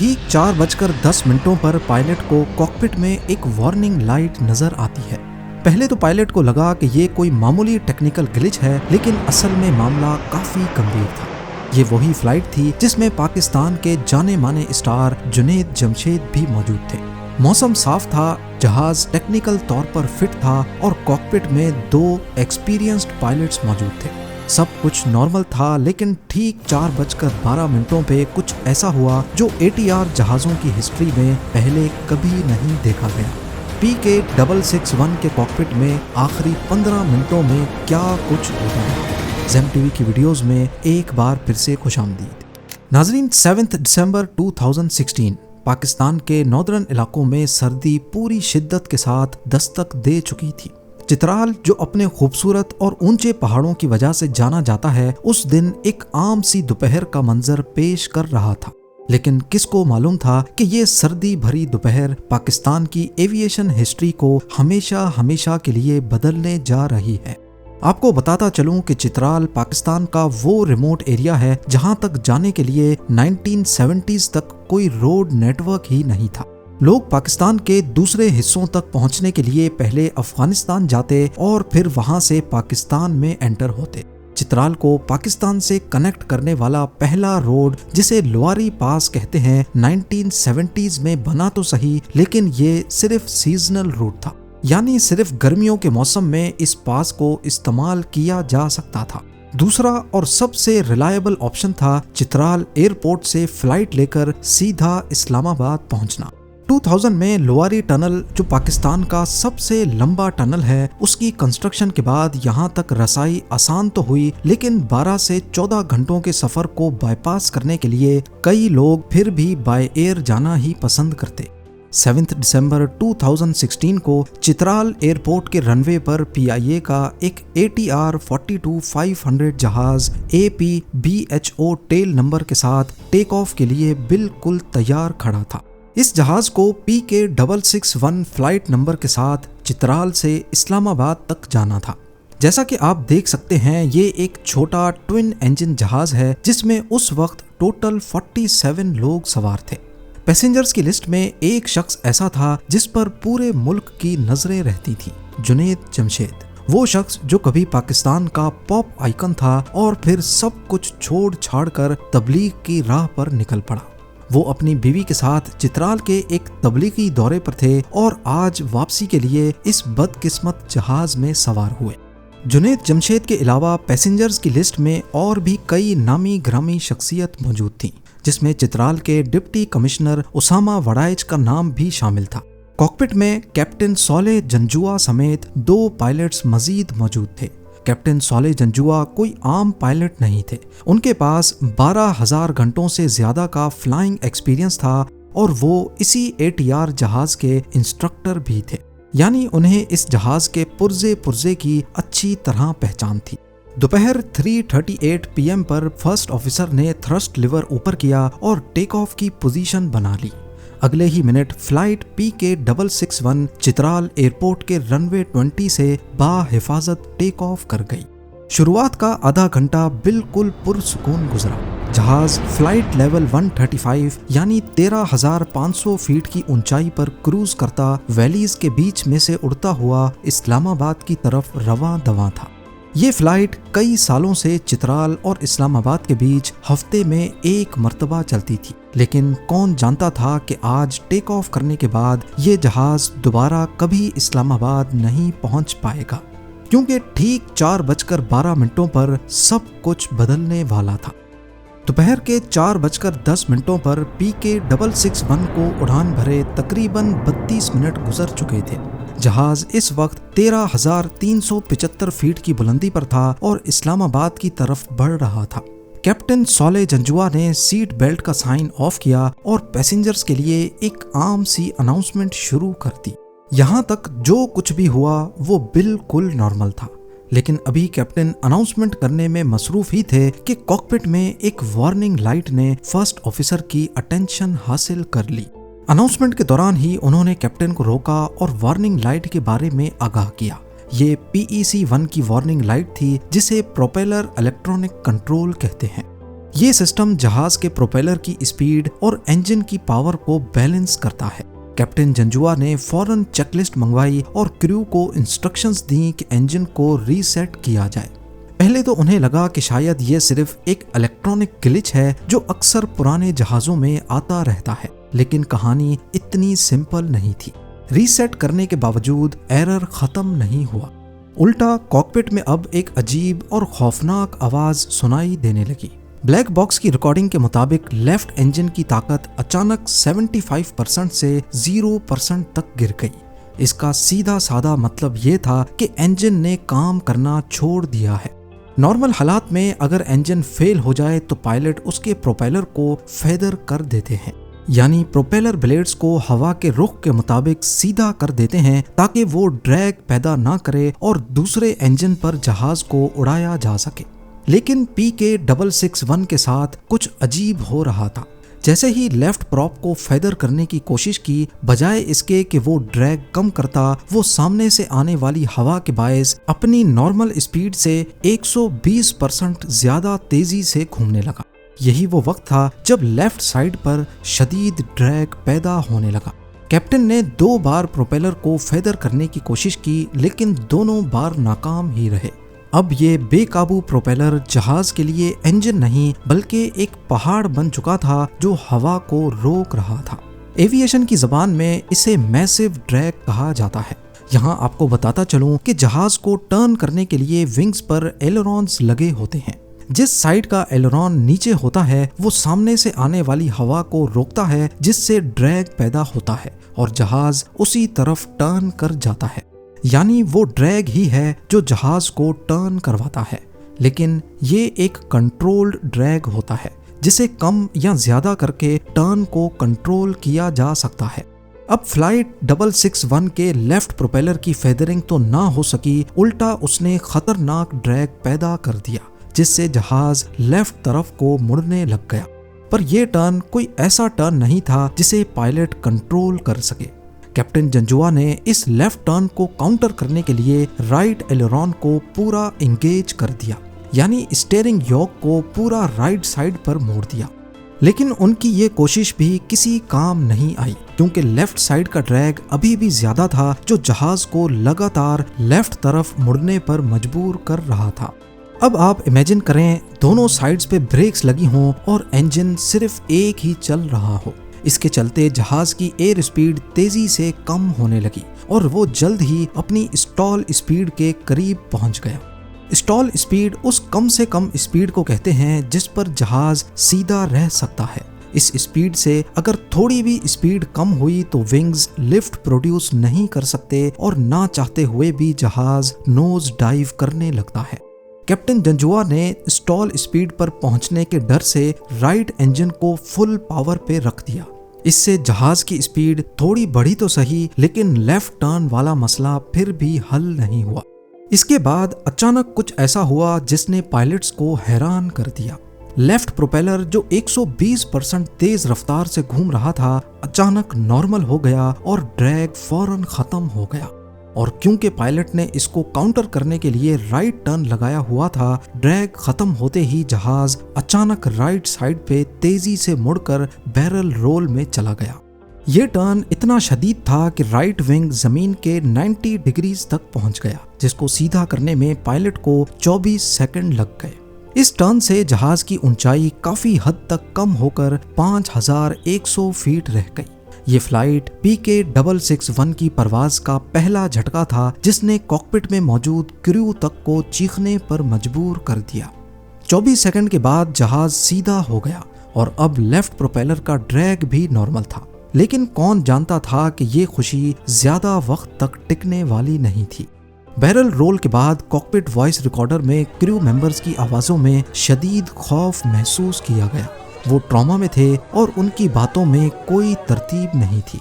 ठीक 4:10 पर पायलट को कॉकपिट में एक वार्निंग लाइट नजर आती है। पहले तो पायलट को लगा कि ये कोई मामूली टेक्निकल ग्लिच है, लेकिन असल में मामला काफी गंभीर था। ये वही फ्लाइट थी जिसमें पाकिस्तान के जाने माने स्टार जुनैद जमशेद भी मौजूद थे। मौसम साफ था, जहाज टेक्निकल तौर पर फिट था और कॉकपिट में 2 एक्सपीरियंस्ड पायलट्स मौजूद थे। सब कुछ नॉर्मल था, लेकिन ठीक 4:12 पे कुछ ऐसा हुआ जो ATR जहाज़ों की हिस्ट्री में पहले कभी नहीं देखा गया। PK661 के कॉकपिट में आखिरी 15 मिनटों में क्या कुछ होता है। ज़ेम टीवी की वीडियोस में एक बार फिर से खुशामदीद। नाजरीन, 7 दिसंबर 2016 पाकिस्तान के नॉर्दर्न इलाकों में सर्दी पूरी शिद्दत के साथ दस्तक दे चुकी थी। चित्राल, जो अपने खूबसूरत और ऊंचे पहाड़ों की वजह से जाना जाता है, उस दिन एक आम सी दोपहर का मंजर पेश कर रहा था। लेकिन किसको मालूम था कि ये सर्दी भरी दोपहर पाकिस्तान की एविएशन हिस्ट्री को हमेशा हमेशा के लिए बदलने जा रही है। आपको बताता चलूं कि चित्राल पाकिस्तान का वो रिमोट एरिया है जहां तक जाने के लिए 1970s तक कोई रोड नेटवर्क ही नहीं था। लोग पाकिस्तान के दूसरे हिस्सों तक पहुंचने के लिए पहले अफगानिस्तान जाते और फिर वहां से पाकिस्तान में एंटर होते। चित्राल को पाकिस्तान से कनेक्ट करने वाला पहला रोड, जिसे लोआरी पास कहते हैं, 1970s में बना तो सही, लेकिन ये सिर्फ सीजनल रूट था, यानी सिर्फ गर्मियों के मौसम में इस पास को इस्तेमाल किया जा सकता था। दूसरा और सबसे रिलायबल ऑप्शन था चित्राल एयरपोर्ट से फ्लाइट लेकर सीधा इस्लामाबाद पहुंचना। 2000 में लोआरी टनल, जो पाकिस्तान का सबसे लंबा टनल है, उसकी कंस्ट्रक्शन के बाद यहां तक रसाई आसान तो हुई, लेकिन 12 से 14 घंटों के सफर को बाईपास करने के लिए कई लोग फिर भी बाय एयर जाना ही पसंद करते। 7 दिसंबर 2016 को चित्राल एयरपोर्ट के रनवे पर PIA का एक ATR 42-500 जहाज APBHO टेल नंबर के साथ टेक ऑफ के लिए बिल्कुल तैयार खड़ा था। इस जहाज को PK661 फ्लाइट नंबर के साथ चित्राल से इस्लामाबाद तक जाना था। जैसा कि आप देख सकते हैं, ये एक छोटा ट्विन इंजन जहाज है जिसमें उस वक्त टोटल 47 लोग सवार थे। पैसेंजर्स की लिस्ट में एक शख्स ऐसा था जिस पर पूरे मुल्क की नजरें रहती थी, जुनैद जमशेद। वो शख्स जो कभी पाकिस्तान का पॉप आइकन था और फिर सब कुछ छोड़ छाड़ कर तबलीग की राह पर निकल पड़ा। वो अपनी बीवी के साथ चित्राल के एक तबलीगी दौरे पर थे और आज वापसी के लिए इस बदकिस्मत जहाज में सवार हुए। जुनैद जमशेद के अलावा पैसेंजर्स की लिस्ट में और भी कई नामी ग्रामी शख्सियत मौजूद थी, जिसमें चित्राल के डिप्टी कमिश्नर उसामा वड़ाइच का नाम भी शामिल था। कॉकपिट में कैप्टन सोले जंजुआ समेत 2 पायलट्स मजीद मौजूद थे। कैप्टन सोले जंजुआ कोई आम पायलट नहीं थे। उनके पास 12,000 घंटों से ज्यादा का फ्लाइंग एक्सपीरियंस था और वो इसी ATR जहाज के इंस्ट्रक्टर भी थे, यानी उन्हें इस जहाज के पुर्जे पुर्जे की अच्छी तरह पहचान थी। दोपहर 3:38 PM पर फर्स्ट ऑफिसर ने थ्रस्ट लिवर ऊपर किया और टेक ऑफ की पोजीशन बना ली। अगले ही minute flight PK661 Chitral airport के रनवे 20 से बाहिफाजत टेक ऑफ कर गई। शुरुआत का आधा घंटा बिल्कुल पुरसुकून गुजरा। जहाज फ्लाइट लेवल 135 यानी 13,500 फीट की ऊंचाई पर क्रूज करता वैलीज के बीच में से उड़ता हुआ इस्लामाबाद की तरफ रवां दवां था। ये फ्लाइट कई सालों से चित्राल और इस्लामाबाद के बीच हफ्ते में एक मर्तबा चलती थी, लेकिन कौन जानता था कि आज टेक ऑफ करने के बाद ये जहाज दोबारा कभी इस्लामाबाद नहीं पहुंच पाएगा, क्योंकि ठीक 4:12 पर सब कुछ बदलने वाला था। दोपहर के 4:10 पर PK661 को उड़ान भरे तकरीबन 32 मिनट गुजर चुके थे। जहाज इस वक्त 13,375 फीट की बुलंदी पर था और इस्लामाबाद की तरफ बढ़ रहा था। कैप्टन सोले जंजुआ ने सीट बेल्ट का साइन ऑफ किया और पैसेंजर्स के लिए एक आम सी अनाउंसमेंट शुरू कर दी। यहाँ तक जो कुछ भी हुआ वो बिल्कुल नॉर्मल था, लेकिन अभी कैप्टन अनाउंसमेंट करने में मसरूफ ही थे कि कॉकपिट में एक वार्निंग लाइट ने फर्स्ट ऑफिसर की अटेंशन हासिल कर ली। अनाउंसमेंट के दौरान ही उन्होंने कैप्टन को रोका और वार्निंग लाइट के बारे में आगाह किया। ये PEC-1 की वार्निंग लाइट थी, जिसे प्रोपेलर इलेक्ट्रॉनिक कंट्रोल कहते हैं। ये सिस्टम जहाज के प्रोपेलर की स्पीड और इंजन की पावर को बैलेंस करता है। कैप्टन जंजुआ ने फौरन चेकलिस्ट मंगवाई और क्रू को इंस्ट्रक्शंस दी कि इंजन को रीसेट किया जाए। पहले तो उन्हें लगा कि शायद ये सिर्फ एक इलेक्ट्रॉनिक ग्लिच है जो अक्सर पुराने जहाजों में आता रहता है, लेकिन कहानी इतनी सिंपल नहीं थी। रीसेट करने के बावजूद एरर खत्म नहीं हुआ। उल्टा कॉकपिट में अब एक अजीब और खौफनाक आवाज सुनाई देने लगी। ब्लैक बॉक्स की रिकॉर्डिंग के मुताबिक लेफ्ट इंजन की ताकत अचानक 75% से 0% तक गिर गई। इसका सीधा साधा मतलब ये था कि इंजन ने काम करना छोड़ दिया है। नॉर्मल हालात में अगर इंजन फेल हो जाए तो पायलट उसके प्रोपेलर को फेदर कर देते हैं, यानी प्रोपेलर ब्लेड्स को हवा के रुख के मुताबिक सीधा कर देते हैं ताकि वो ड्रैग पैदा ना करे और दूसरे इंजन पर जहाज को उड़ाया जा सके। लेकिन PK661 के साथ कुछ अजीब हो रहा था। जैसे ही लेफ्ट प्रॉप को फेदर करने की कोशिश की, बजाय इसके कि वो ड्रैग कम करता, वो सामने से आने वाली हवा के बायस अपनी नॉर्मल स्पीड से 120% ज्यादा तेजी से घूमने लगा। यही वो वक्त था जब लेफ्ट साइड पर शदीद ड्रैग पैदा होने लगा। कैप्टन ने 2 बार प्रोपेलर को फेदर करने की कोशिश की, लेकिन दोनों बार नाकाम ही रहे। अब ये बेकाबू प्रोपेलर जहाज के लिए इंजन नहीं बल्कि एक पहाड़ बन चुका था जो हवा को रोक रहा था। एविएशन की जबान में इसे मैसिव ड्रैग कहा जाता है। यहाँ आपको बताता चलूं कि जहाज को टर्न करने के लिए विंग्स पर एलेरॉन्स लगे होते हैं। जिस साइड का एलेरॉन नीचे होता है वो सामने से आने वाली हवा को रोकता है, जिससे ड्रैग पैदा होता है और जहाज उसी तरफ टर्न कर जाता है। यानी वो ड्रैग ही है जो जहाज को टर्न करवाता है, लेकिन ये एक कंट्रोल्ड ड्रैग होता है जिसे कम या ज्यादा करके टर्न को कंट्रोल किया जा सकता है। अब फ्लाइट 661 के लेफ्ट प्रोपेलर की फेदरिंग तो ना हो सकी, उल्टा उसने खतरनाक ड्रैग पैदा कर दिया जिससे जहाज लेफ्ट तरफ को मुड़ने लग गया। पर यह टर्न कोई ऐसा टर्न नहीं था जिसे पायलट कंट्रोल कर सके। कैप्टन जंजुआ ने इस लेफ्ट टर्न को काउंटर करने के लिए राइट एलेरॉन को पूरा एंगेज कर दिया, यानी स्टीयरिंग योक को पूरा राइट साइड पर मोड़ दिया। लेकिन उनकी ये कोशिश भी किसी काम नहीं आई, क्योंकि लेफ्ट साइड का ड्रैग अभी भी ज्यादा था जो जहाज को लगातार लेफ्ट तरफ मुड़ने पर मजबूर कर रहा था। अब आप इमेजिन करें दोनों साइड्स पे ब्रेक्स लगी हों और इंजन सिर्फ एक ही चल रहा हो। इसके चलते जहाज की एयर स्पीड तेजी से कम होने लगी और वो जल्द ही अपनी स्टॉल स्पीड के करीब पहुंच गया। स्टॉल स्पीड उस कम से कम स्पीड को कहते हैं जिस पर जहाज सीधा रह सकता है। इस स्पीड से अगर थोड़ी भी स्पीड कम हुई तो विंग्स लिफ्ट प्रोड्यूस नहीं कर सकते और ना चाहते हुए भी जहाज नोज डाइव करने लगता है। कैप्टन जंजुआ ने स्टॉल स्पीड पर पहुंचने के डर से राइट इंजन को फुल पावर पे रख दिया। इससे जहाज की स्पीड थोड़ी बढ़ी तो सही, लेकिन लेफ्ट टर्न वाला मसला फिर भी हल नहीं हुआ। इसके बाद अचानक कुछ ऐसा हुआ जिसने पायलट्स को हैरान कर दिया। लेफ्ट प्रोपेलर जो 120% तेज रफ्तार से घूम रहा था, अचानक नॉर्मल हो गया और ड्रैग फौरन खत्म हो गया। और क्योंकि पायलट ने इसको काउंटर करने के लिए राइट टर्न लगाया हुआ था, ड्रैग खत्म होते ही जहाज अचानक राइट साइड पे तेजी से मुड़कर बैरल रोल में चला गया। ये टर्न इतना शदीद था कि राइट विंग जमीन के 90 डिग्रीज तक पहुंच गया, जिसको सीधा करने में पायलट को 24 सेकंड लग गए। इस टर्न से जहाज की ऊंचाई काफी हद तक कम होकर 5100 फीट रह गई। ये फ्लाइट PK661 की परवाज का पहला झटका था जिसने कॉकपिट में मौजूद क्रू तक को चीखने पर मजबूर कर दिया। 24 सेकंड के बाद जहाज सीधा हो गया और अब लेफ्ट प्रोपेलर का ड्रैग भी नॉर्मल था। लेकिन कौन जानता था कि ये खुशी ज्यादा वक्त तक टिकने वाली नहीं थी। बैरल रोल के बाद कॉकपिट वॉइस रिकॉर्डर में क्रू मेंबर्स की आवाजों में शदीद खौफ महसूस किया गया। वो ट्रॉमा में थे और उनकी बातों में कोई तरतीब नहीं थी।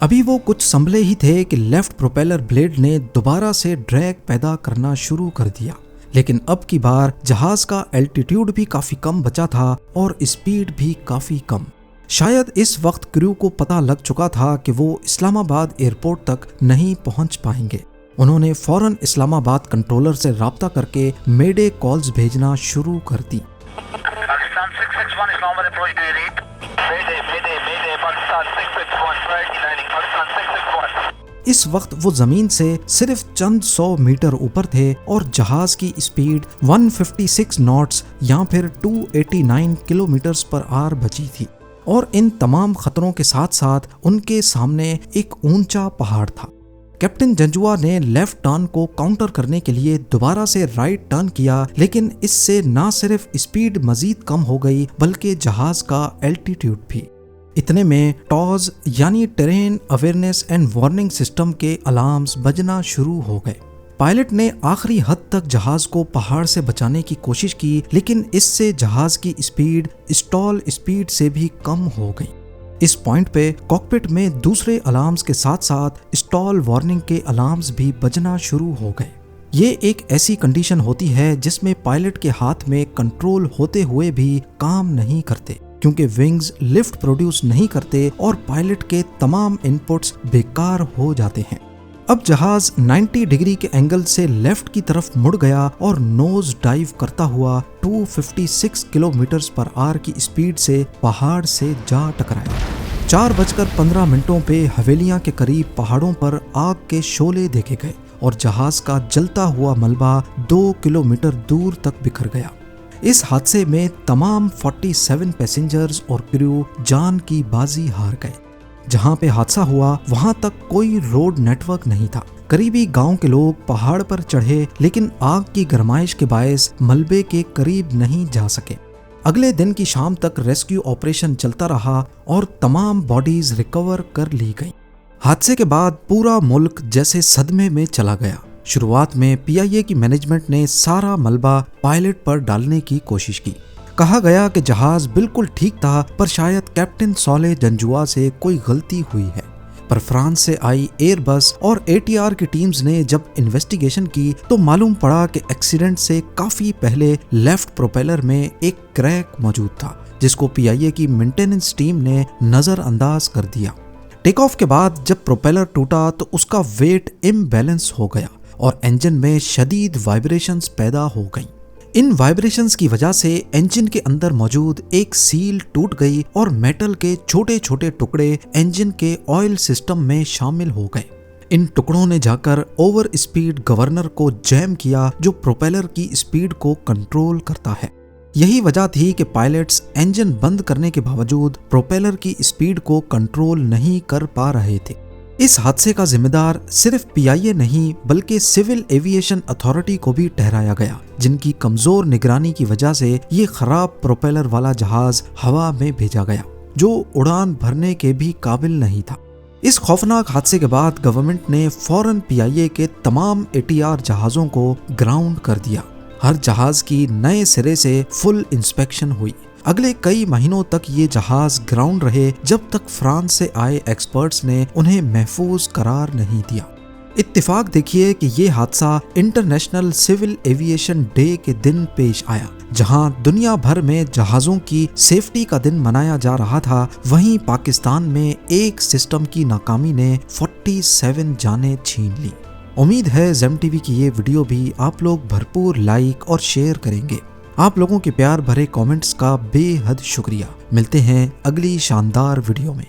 अभी वो कुछ संभले ही थे कि लेफ्ट प्रोपेलर ब्लेड ने दोबारा से ड्रैग पैदा करना शुरू कर दिया। लेकिन अब की बार जहाज का एल्टीट्यूड भी काफी कम बचा था और स्पीड भी काफी कम। शायद इस वक्त क्रू को पता लग चुका था कि वो इस्लामाबाद एयरपोर्ट तक नहीं पहुंच पाएंगे। उन्होंने फौरन इस्लामाबाद कंट्रोलर से राब्ता करके मेडे कॉल्स भेजना शुरू कर दी। Mayday, Mayday, Pakistan 661, priority landing, Pakistan 661. इस वक्त वो जमीन से सिर्फ चंद 100 मीटर ऊपर थे और जहाज की स्पीड 156 नॉट्स या फिर 289 किलोमीटर पर आवर बची थी। और इन तमाम खतरों के साथ साथ उनके सामने एक ऊंचा पहाड़ था। कैप्टन जंजुआ ने लेफ्ट टर्न को काउंटर करने के लिए दोबारा से राइट टर्न किया, लेकिन इससे ना सिर्फ स्पीड मजीद कम हो गई बल्कि जहाज का एल्टीट्यूड भी। इतने में टॉज यानी terrain awareness and warning system के अलार्म्स बजना शुरू हो गए। पायलट ने आखिरी हद तक जहाज को पहाड़ से बचाने की कोशिश की, लेकिन इससे जहाज की स्पीड स्टॉल स्पीड से भी कम हो गई। इस पॉइंट पे कॉकपिट में दूसरे अलार्म्स के साथ साथ स्टॉल वार्निंग के अलार्म्स भी बजना शुरू हो गए। ये एक ऐसी कंडीशन होती है जिसमें पायलट के हाथ में कंट्रोल होते हुए भी काम नहीं करते, क्योंकि विंग्स लिफ्ट प्रोड्यूस नहीं करते और पायलट के तमाम इनपुट्स बेकार हो जाते हैं। अब जहाज 90 डिग्री के एंगल से लेफ्ट की तरफ मुड़ गया और नोज डाइव करता हुआ 256 किलोमीटर पर आवर की स्पीड से पहाड़ से जा टकराया। 4:15 पे हवेलियां के करीब पहाड़ों पर आग के शोले देखे गए और जहाज का जलता हुआ मलबा 2 किलोमीटर दूर तक बिखर गया। इस हादसे में तमाम 47 पैसेंजर्स और क्रू जान की बाजी हार गए। जहां पे हादसा हुआ वहां तक कोई रोड नेटवर्क नहीं था। करीबी गांव के लोग पहाड़ पर चढ़े, लेकिन आग की गरमाइश के बायस मलबे के करीब नहीं जा सके। अगले दिन की शाम तक रेस्क्यू ऑपरेशन चलता रहा और तमाम बॉडीज रिकवर कर ली गई। हादसे के बाद पूरा मुल्क जैसे सदमे में चला गया। शुरुआत में PIA की मैनेजमेंट ने सारा मलबा पायलट पर डालने की कोशिश की। कहा गया कि जहाज बिल्कुल ठीक था, पर शायद कैप्टन सोले जंजुआ से कोई गलती हुई है। पर फ्रांस से आई एयरबस और ATR की टीम्स ने जब इन्वेस्टिगेशन की तो मालूम पड़ा कि एक्सीडेंट से काफी पहले लेफ्ट प्रोपेलर में एक क्रैक मौजूद था, जिसको PIA की मेंटेनेंस टीम ने नजरअंदाज कर दिया। टेक ऑफ के बाद जब प्रोपेलर टूटा तो उसका वेट इम्बैलेंस हो गया और इंजन में शदीद वाइब्रेशंस पैदा हो गई। इन वाइब्रेशंस की वजह से इंजन के अंदर मौजूद एक सील टूट गई और मेटल के छोटे छोटे टुकड़े इंजन के ऑयल सिस्टम में शामिल हो गए। इन टुकड़ों ने जाकर ओवर स्पीड गवर्नर को जैम किया, जो प्रोपेलर की स्पीड को कंट्रोल करता है। यही वजह थी कि पायलट्स इंजन बंद करने के बावजूद प्रोपेलर की स्पीड को कंट्रोल नहीं कर पा रहे थे। इस हादसे का जिम्मेदार सिर्फ PIA नहीं बल्कि सिविल एविएशन अथॉरिटी को भी ठहराया गया, जिनकी कमजोर निगरानी की वजह से ये खराब प्रोपेलर वाला जहाज हवा में भेजा गया, जो उड़ान भरने के भी काबिल नहीं था। इस खौफनाक हादसे के बाद गवर्नमेंट ने फौरन PIA के तमाम ATR जहाजों को ग्राउंड कर दिया। हर जहाज की नए सिरे से फुल इंस्पेक्शन हुई। अगले कई महीनों तक ये जहाज ग्राउंड रहे, जब तक फ्रांस से आए एक्सपर्ट्स ने उन्हें महफूज करार नहीं दिया। इत्तेफाक देखिए कि ये हादसा इंटरनेशनल सिविल एविएशन डे के दिन पेश आया, जहां दुनिया भर में जहाजों की सेफ्टी का दिन मनाया जा रहा था। वहीं पाकिस्तान में एक सिस्टम की नाकामी ने 47 जानें छीन ली। उम्मीद है ज़ेम टीवी की ये वीडियो भी आप लोग भरपूर लाइक और शेयर करेंगे। आप लोगों के प्यार भरे कमेंट्स का बेहद शुक्रिया। मिलते हैं अगली शानदार वीडियो में।